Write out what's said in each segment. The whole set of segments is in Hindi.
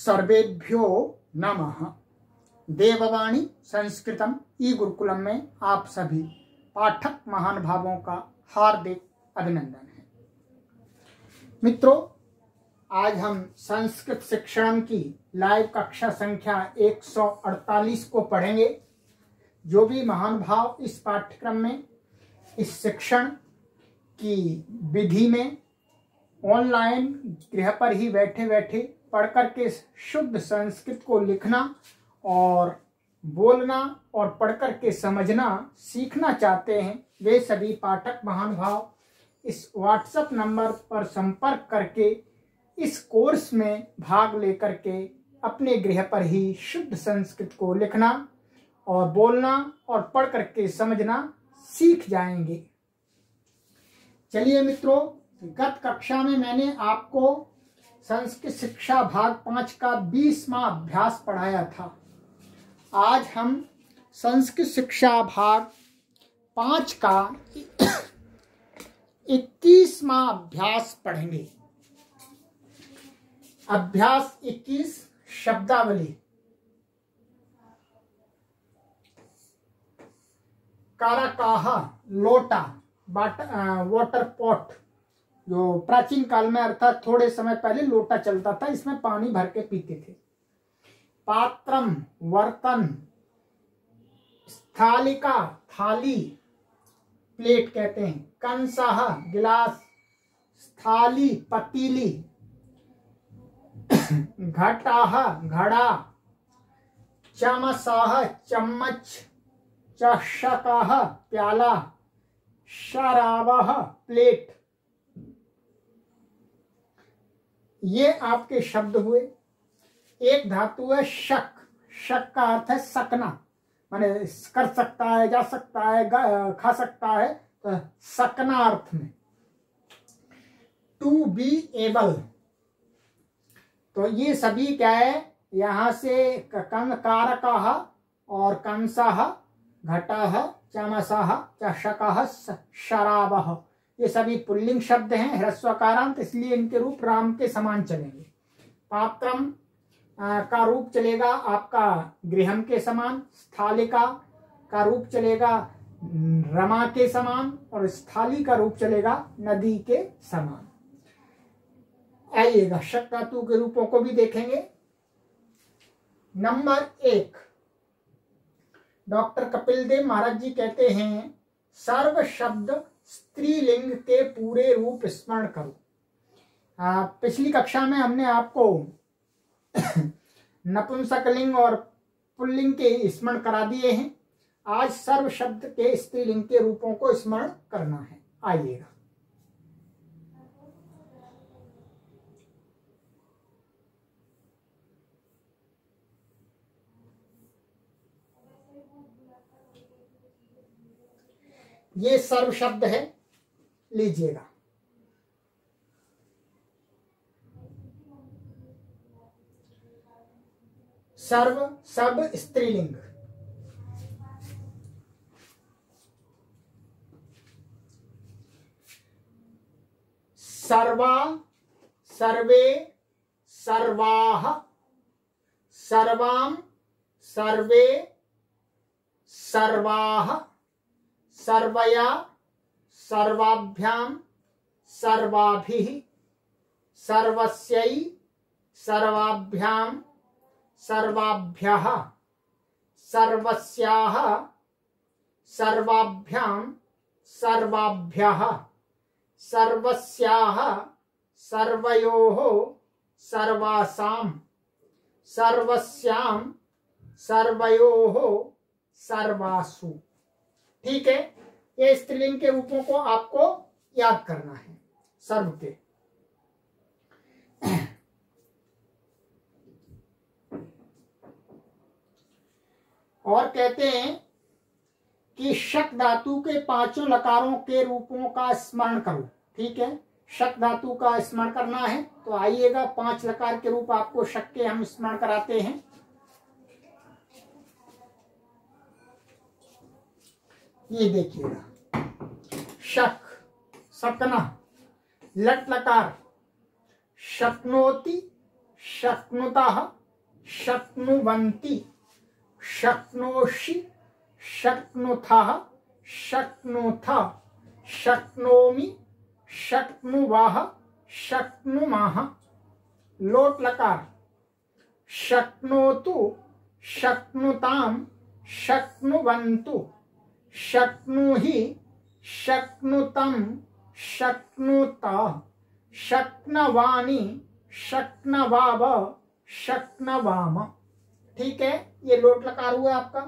सर्वेभ्यो नमः। देववाणी संस्कृतम ई गुरुकुलम में आप सभी पाठक महानुभावों का हार्दिक अभिनंदन है। मित्रों, आज हम संस्कृत शिक्षण की लाइव कक्षा संख्या 148 को पढ़ेंगे। जो भी महानुभाव इस पाठ्यक्रम में, इस शिक्षण की विधि में ऑनलाइन गृह पर ही बैठे बैठे पढ़ करके शुद्ध संस्कृत को लिखना और बोलना और पढ़ करके समझना सीखना चाहते हैं, वे सभी पाठक महानुभाव इस व्हाट्सएप नंबर पर संपर्क करके इस कोर्स में भाग लेकर के अपने गृह पर ही शुद्ध संस्कृत को लिखना और बोलना और पढ़ करके समझना सीख जाएंगे। चलिए मित्रों, गत कक्षा में मैंने आपको संस्कृत शिक्षा भाग 5 का 20वां अभ्यास पढ़ाया था। आज हम संस्कृत शिक्षा भाग 5 का 21वां अभ्यास पढ़ेंगे। अभ्यास 21 शब्दावली। कारकाहा लोटा, वाटर पॉट, जो प्राचीन काल में अर्थात थोड़े समय पहले लोटा चलता था, इसमें पानी भर के पीते थे। पात्रम वर्तन, स्थालिका थाली प्लेट कहते हैं। कंसाह गिलास, स्थाली पतीली। घटाह घड़ा, चमसाह चम्मच, चषकाह प्याला, शराबह प्लेट। ये आपके शब्द हुए। एक धातु है शक। शक का अर्थ है सकना, माने कर सकता है, जा सकता है, खा सकता है, तो सकना अर्थ में। टू बी एबल, तो ये सभी क्या है, यहां से कारकाह और कंसाह, घटाह, चमसाह, चषकाह, शराबह, ये सभी पुल्लिंग शब्द हैं, ह्रस्वकारांत, इसलिए इनके रूप राम के समान चलेंगे। पात्रम का रूप चलेगा आपका गृहम के समान। स्थालिका का रूप चलेगा रमा के समान और स्थाली का रूप चलेगा नदी के समान। आइएगा शक धातु के रूपों को भी देखेंगे। नंबर 1, डॉक्टर कपिल देव महाराज जी कहते हैं, सर्व शब्द स्त्रीलिंग के पूरे रूप स्मरण करो। पिछली कक्षा में हमने आपको नपुंसकलिंग और पुल्लिंग के स्मरण करा दिए हैं। आज सर्व शब्द के स्त्रीलिंग के रूपों को स्मरण करना है। आइएगा। ये सर्व शब्द है, लीजिएगा। सर्व सब स्त्रीलिंग। सर्वा सर्वे सर्वाः, सर्वाम सर्वे सर्वाः, सर्वया सर्वाभ्याम सर्वाभिः, सर्वस्यै सर्वाभ्याम सर्वाभ्यः, सर्वस्याः सर्वाभ्याम सर्वाभ्यः, सर्वस्याः सर्वयोः सर्वासां, सर्वस्यां सर्वयोः सर्वासु। ठीक है, ये स्त्रीलिंग के रूपों को आपको याद करना है सर्व के। और कहते हैं कि शक धातु के 5 लकारों के रूपों का स्मरण करो। ठीक है, शक धातु का स्मरण करना है तो आइएगा, 5 लकार के रूप आपको शक के हम स्मरण कराते हैं। ये देखिएगा, शक, सकना, लट लकार, शक्नोति, शक्नुतः, शक्नुवन्ति, शक्नोषि, शक्नुथः, शक्नुथ, शक्नोमि, शक्नुवः, शक्नुमः। लोट लकार शक्नोतु, शक्नुताम, शक्नुवन्तु, शक्नुहि, शक्नुतम, शक्नुत, शक्नवानि, शक्नवाव, शक्नवाम। ठीक है, ये लोट लकार हुआ आपका।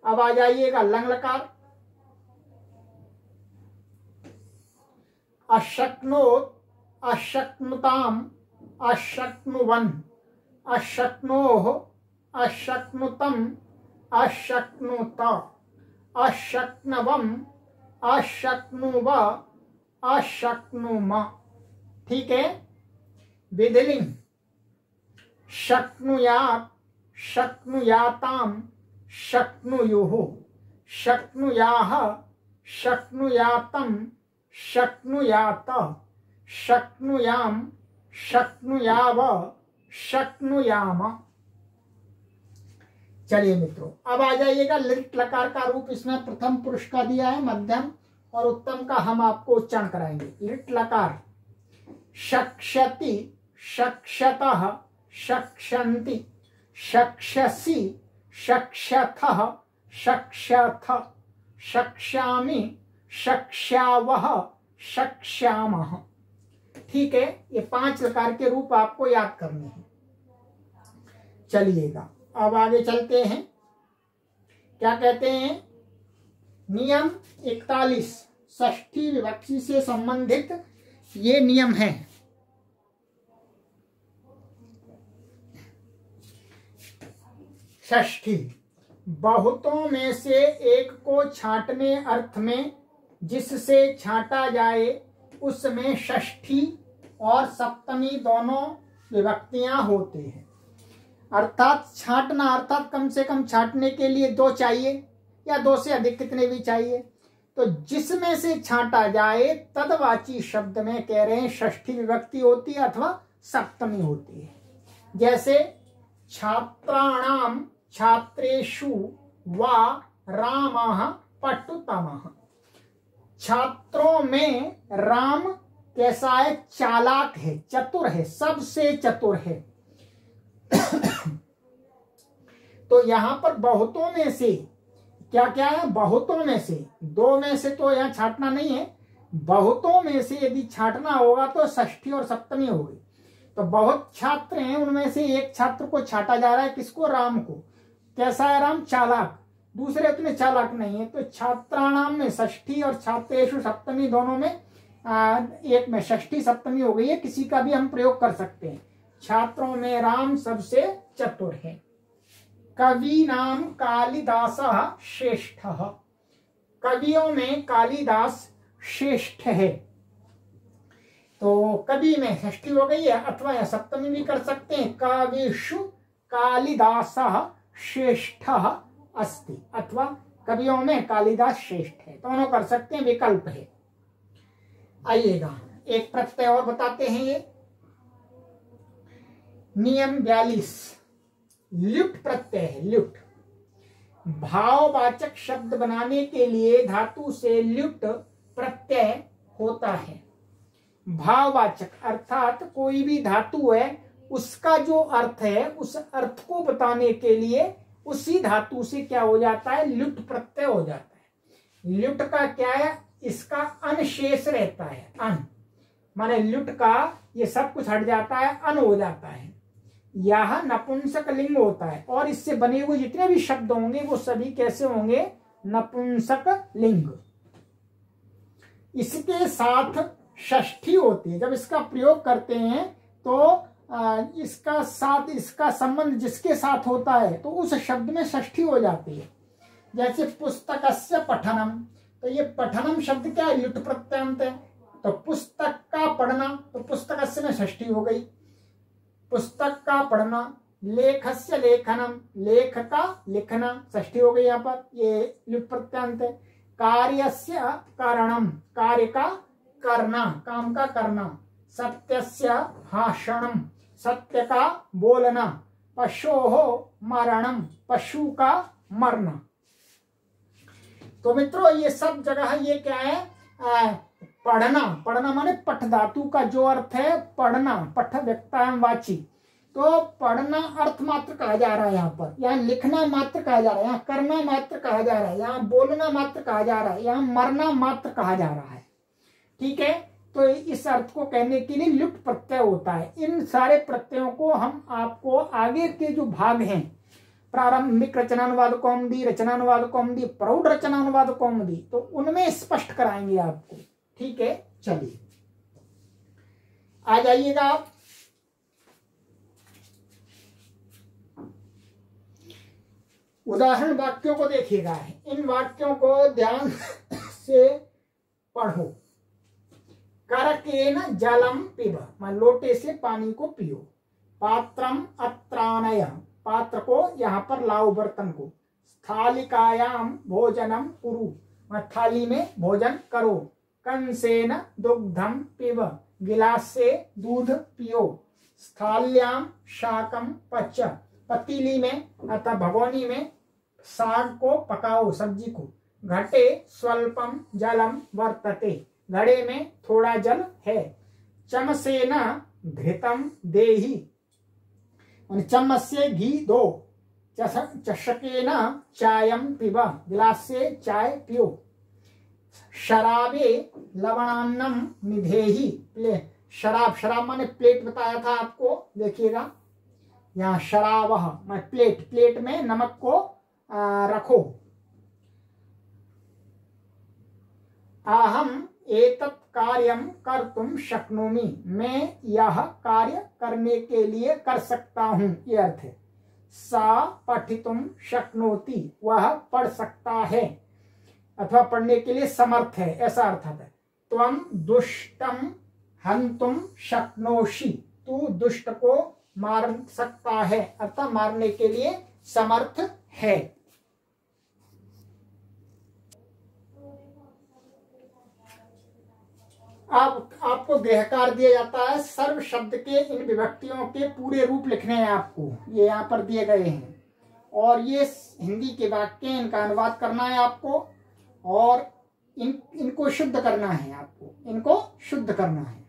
अब आ जाइएगा लंग लकार। अशक्नोत, अशक्नुताम, अशक्नुवन, अशक्नोः, अशक्नुतम, अशक्नुत, अशक्नवम, अशक्नुव, अशक्नुम। ठीक है, विधिलिंग शक्नुयात्, शक्नुयाताम, शक्नुयुः, शक्नुयाः, शक्नुयातम, शक्नुयात, शक्नुयाम, शक्नुयाव, शक्नुयाम। चलिए मित्रों, अब आ जाइएगा लिट लकार का रूप। इसमें प्रथम पुरुष का दिया है, मध्यम और उत्तम का हम आपको उच्चारण कराएंगे। लिट लकार शक्ष्यति, शक्ष्यतः, शक्ष्यन्ति, शक्ष्यसि, शक्ष्यथः, शक्ष्यथ, शक्ष्यामि, शक्ष्यावः, शक्ष्यामः। ठीक है, ये 5 लकार के रूप आपको याद करने हैं। चलिएगा अब आगे चलते हैं। क्या कहते हैं? नियम 41 षष्ठी विभक्ति से संबंधित ये नियम है। षष्ठी बहुतों में से एक को छांटने अर्थ में जिससे छांटा जाए उसमें षष्ठी और सप्तमी दोनों विभक्तियां होती हैं। अर्थात छांटना अर्थात कम से कम छांटने के लिए 2 चाहिए या 2 से अधिक कितने भी चाहिए। तो जिसमें से छांटा जाए तदवाची शब्द में कह रहे हैं षष्ठी विभक्ति होती है अथवा सप्तमी होती है। जैसे छात्राणाम, छात्रेषु वा रामः पटुतमः। छात्रों में राम कैसा है? चालाक है, चतुर है, सबसे चतुर है। तो यहां पर बहुतों में से क्या क्या है? बहुतों में से, 2 में से तो यहां छांटना नहीं है। बहुतों में से यदि छांटना होगा तो षष्ठी और सप्तमी होगी। तो बहुत छात्र हैं, उनमें से एक छात्र को छांटा जा रहा है। किसको? राम को। कैसा है राम? चालाक। दूसरे उतने चालाक नहीं है। तो छात्राणाम में षष्ठी और छात्रेषु सप्तमी दोनों में एक में षष्ठी सप्तमी हो गई है। किसी का भी हम प्रयोग कर सकते हैं। छात्रों में राम सबसे चतुर है। कवि नाम कालिदासः श्रेष्ठः। कवियों में कालिदास श्रेष्ठ है। तो कवि में षष्ठी हो गई है अथवा या सप्तमी भी कर सकते हैं। कविषु कालिदासः श्रेष्ठः अस्ति अथवा कवियों में कालिदास श्रेष्ठ है, दोनों कर सकते हैं, विकल्प है। आइएगा एक प्रत्यय और बताते हैं। ये नियम 42 ल्युट प्रत्यय है। ल्युट भाववाचक शब्द बनाने के लिए धातु से ल्युट प्रत्यय होता है। भाववाचक अर्थात कोई भी धातु है उसका जो अर्थ है उस अर्थ को बताने के लिए उसी धातु से क्या हो जाता है? ल्युट प्रत्यय हो जाता है। ल्युट का क्या है? इसका अन शेष रहता है। अन माने ल्युट का ये सब कुछ हट जाता है, अन हो जाता है। यह नपुंसक लिंग होता है और इससे बने हुए जितने भी शब्द होंगे वो सभी कैसे होंगे? नपुंसक लिंग। इसके साथ षष्ठी होती है। जब इसका प्रयोग करते हैं तो इसका संबंध जिसके साथ होता है तो उस शब्द में षष्ठी हो जाती है। जैसे पुस्तकस्य पठनम, तो ये पठनम शब्द क्या है? ल्युट प्रत्यंत है। तो पुस्तक का पढ़ना, तो पुस्तकस्य में षष्ठी हो गई। पुस्तक का पढ़ना। लेखस्य लेखनम, लेख का लिखना, षष्ठी हो गई यहाँ पर, ये ल्युट प्रत्यंत है। कार्यस्य कारणम, कार्य का करना, काम का करना। सत्यस्य भाषणम, सत्य का बोलना, पशोः मरणम, पशु का मरना। तो मित्रों ये सब जगह ये क्या है, पढ़ना, पढ़ना माने पठ धातु का जो अर्थ है पढ़ना, पठ व्यक्तायम वाची, तो पढ़ना अर्थ मात्र कहा जा रहा है यहाँ पर, यहाँ लिखना मात्र कहा जा रहा है, यहाँ करना मात्र कहा जा रहा है, यहाँ बोलना मात्र कहा जा रहा है, यहाँ मरना मात्र कहा जा रहा है। ठीक है, तो इस अर्थ को कहने के लिए लुप्त प्रत्यय होता है। इन सारे प्रत्ययों को हम आपको आगे के जो भाग हैं, प्रारंभिक रचनानुवाद कौमुदी, रचनानुवाद कौमुदी, प्रौढ़ रचनानुवाद कौमुदी, तो उनमें स्पष्ट कराएंगे आपको। ठीक है, चलिए आ जाइएगा आप। उदाहरण वाक्यों को देखिएगा, इन वाक्यों को ध्यान से पढ़ो। करकेन जलम पिब, मैं लोटे से पानी को पियो। पात्रम अत्रानय, पात्र को यहाँ पर लाओ, बर्तन को। स्थालिकायाम भोजनम कुरु, मैं थाली में भोजन करो। कंसेन दुग्धम पिब, गिलास से दूध पियो। स्थाल्याम शाकम पच, पतीली में अथवा भगोनी में साग को पकाओ, सब्जी को। घटे स्वल्पम जलम वर्तते, घड़े में थोड़ा जल है। चमसेन घृतम देहि, चम्मच से घी दो। चषकेन चायम पिब, गिलास से चाय पियो। शराबे लवणान्नम निधेहि, शराब, शराब माने प्लेट बताया था आपको, देखिएगा यहाँ शराब, मैं प्लेट, प्लेट में नमक को रखो। अहम एतत् कार्यम कर्तुम शक्नोमि, मैं यह कार्य करने के लिए कर सकता हूं, ये अर्थ है। सा पठितुम शक्नोति, वह पढ़ सकता है अथवा पढ़ने के लिए समर्थ है, ऐसा अर्थ है। त्वम दुष्टम हंतुम शक्नोषि, तू दुष्ट को मार सकता है अर्थात मारने के लिए समर्थ है। अब आपको गृहकार दिया जाता है, सर्व शब्द के इन विभक्तियों के पूरे रूप लिखने हैं आपको, ये यहाँ पर दिए गए हैं। और ये हिंदी के वाक्य, इनका अनुवाद करना है आपको, और इनको शुद्ध करना है आपको, इनको शुद्ध करना है।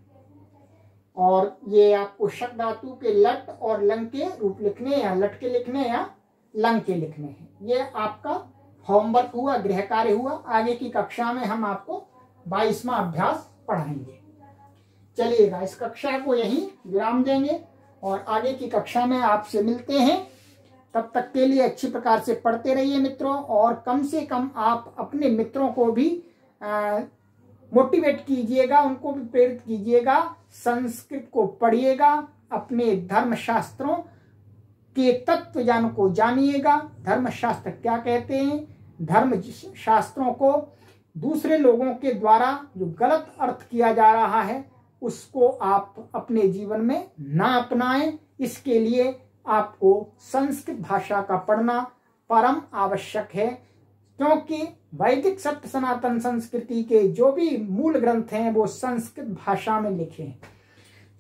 और ये आपको शक धातु के लट और लंग के रूप लिखने, या लट के लिखने या लंग के लिखने हैं। ये आपका होमवर्क हुआ, गृह कार्य हुआ। आगे की कक्षा में हम आपको 22वां अभ्यास पढ़ाएंगे। चलिएगा, इस कक्षा को यहीं विराम देंगे और आगे की कक्षा में आपसे मिलते हैं। तब तक के लिए अच्छी प्रकार से पढ़ते रहिए मित्रों, और कम से कम आप अपने मित्रों को भी मोटिवेट कीजिएगा, उनको भी प्रेरित कीजिएगा। संस्कृत को पढ़िएगा, अपने धर्म शास्त्रों के तत्व ज्ञान को जानिएगा। धर्म शास्त्र क्या कहते हैं, धर्म शास्त्रों को दूसरे लोगों के द्वारा जो गलत अर्थ किया जा रहा है उसको आप अपने जीवन में ना अपनाएं। इसके लिए आपको संस्कृत भाषा का पढ़ना परम आवश्यक है, क्योंकि वैदिक सत्य सनातन संस्कृति के जो भी मूल ग्रंथ हैं वो संस्कृत भाषा में लिखे हैं।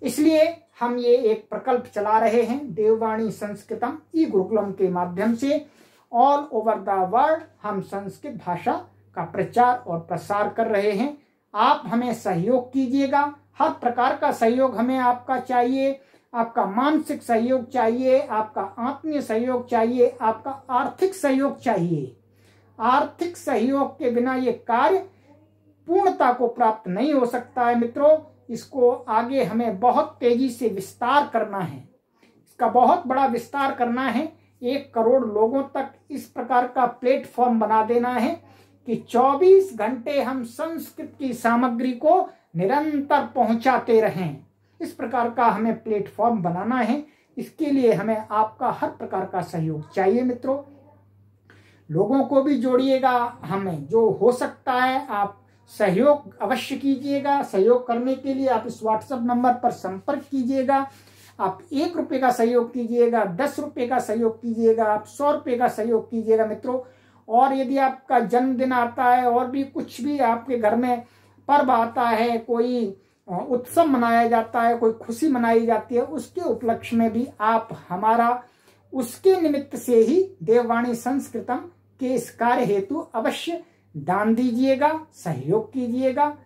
इसलिए हम ये एक प्रकल्प चला रहे हैं, देववाणी संस्कृतम ई गुरुकुलम के माध्यम से। ऑल ओवर द वर्ल्ड हम संस्कृत भाषा का प्रचार और प्रसार कर रहे हैं। आप हमें सहयोग कीजिएगा, हर प्रकार का सहयोग हमें आपका चाहिए। आपका मानसिक सहयोग चाहिए, आपका आत्मीय सहयोग चाहिए, आपका आर्थिक सहयोग चाहिए। आर्थिक सहयोग के बिना ये कार्य पूर्णता को प्राप्त नहीं हो सकता है मित्रों। इसको आगे हमें बहुत तेजी से विस्तार करना है, इसका बहुत बड़ा विस्तार करना है। 1 करोड़ लोगों तक इस प्रकार का प्लेटफॉर्म बना देना है कि 24 घंटे हम संस्कृत की सामग्री को निरंतर पहुंचाते रहें। इस प्रकार का हमें प्लेटफॉर्म बनाना है। इसके लिए हमें आपका हर प्रकार का सहयोग चाहिए मित्रों। लोगों को भी जोड़िएगा, हमें जो हो सकता है आप सहयोग अवश्य कीजिएगा। सहयोग करने के लिए आप इस व्हाट्सएप नंबर पर संपर्क कीजिएगा। आप 1 रुपये का सहयोग कीजिएगा, 10 रुपये का सहयोग कीजिएगा, आप 100 रुपये का सहयोग कीजिएगा मित्रों। और यदि आपका जन्मदिन आता है और भी कुछ भी आपके घर में पर्व आता है, कोई उत्सव मनाया जाता है, कोई खुशी मनाई जाती है, उसके उपलक्ष्य में भी आप हमारा उसके निमित्त से ही देववाणी संस्कृतम के इस कार्य हेतु अवश्य दान दीजिएगा, सहयोग कीजिएगा।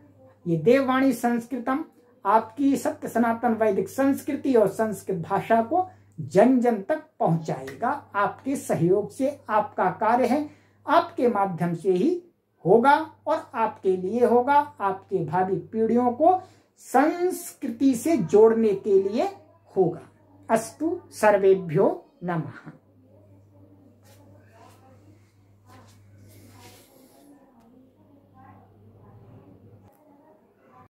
ये देववाणी संस्कृतम आपकी सत्य सनातन वैदिक संस्कृति और संस्कृत भाषा को जन जन तक पहुंचाएगा। आपके सहयोग से आपका कार्य है, आपके माध्यम से ही होगा और आपके लिए होगा, आपके भावी पीढ़ियों को संस्कृति से जोड़ने के लिए होगा। अस्तु सर्वेभ्यो नमः।